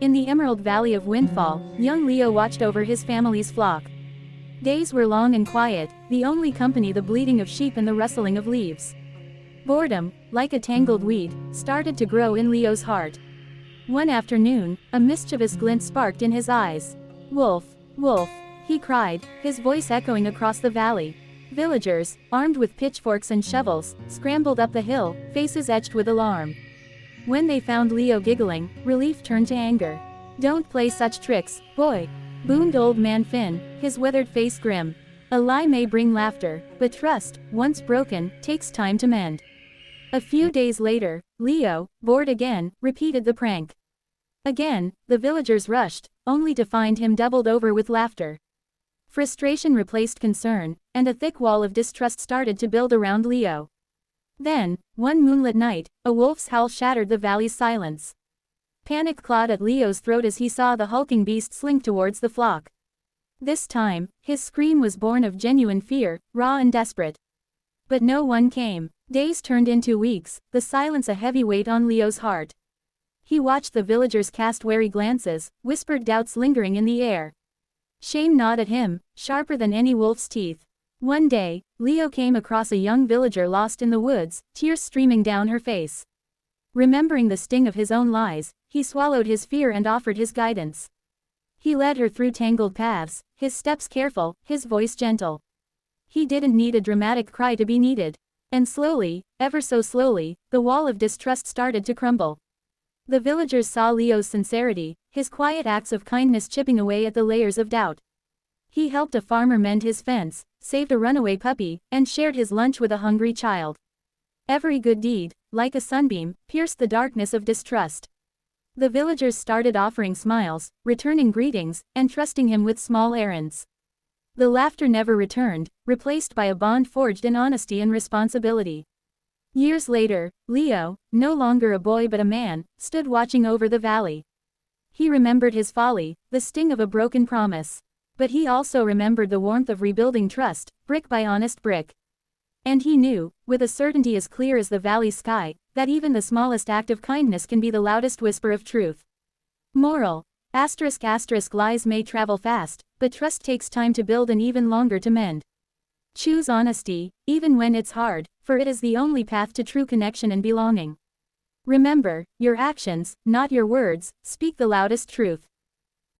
In the Emerald Valley of Windfall, young Leo watched over his family's flock. Days were long and quiet, the only company the bleating of sheep and the rustling of leaves. Boredom, like a tangled weed, started to grow in Leo's heart. One afternoon, a mischievous glint sparked in his eyes. "Wolf, wolf," he cried, his voice echoing across the valley. Villagers, armed with pitchforks and shovels, scrambled up the hill, faces etched with alarm. When they found Leo giggling, relief turned to anger. "Don't play such tricks, boy," boomed Old Man Finn, his weathered face grim. "A lie may bring laughter, but trust, once broken, takes time to mend." A few days later, Leo, bored again, repeated the prank. Again, the villagers rushed, only to find him doubled over with laughter. Frustration replaced concern, and a thick wall of distrust started to build around Leo. Then, one moonlit night, a wolf's howl shattered the valley's silence. Panic clawed at Leo's throat as he saw the hulking beast slink towards the flock. This time, his scream was born of genuine fear, raw and desperate. But no one came. Days turned into weeks, the silence a heavy weight on Leo's heart. He watched the villagers cast wary glances, whispered doubts lingering in the air. Shame gnawed at him, sharper than any wolf's teeth. One day, Leo came across a young villager lost in the woods, tears streaming down her face. Remembering the sting of his own lies, he swallowed his fear and offered his guidance. He led her through tangled paths, his steps careful, his voice gentle. He didn't need a dramatic cry to be needed. And slowly, ever so slowly, the wall of distrust started to crumble. The villagers saw Leo's sincerity, his quiet acts of kindness chipping away at the layers of doubt. He helped a farmer mend his fence, saved a runaway puppy, and shared his lunch with a hungry child. Every good deed, like a sunbeam, pierced the darkness of distrust. The villagers started offering smiles, returning greetings, and trusting him with small errands. The laughter never returned, replaced by a bond forged in honesty and responsibility. Years later, Leo, no longer a boy but a man, stood watching over the valley. He remembered his folly, the sting of a broken promise. But he also remembered the warmth of rebuilding trust, brick by honest brick. And he knew, with a certainty as clear as the valley's sky, that even the smallest act of kindness can be the loudest whisper of truth. Moral: lies may travel fast, but trust takes time to build and even longer to mend. Choose honesty, even when it's hard, for it is the only path to true connection and belonging. Remember, your actions, not your words, speak the loudest truth.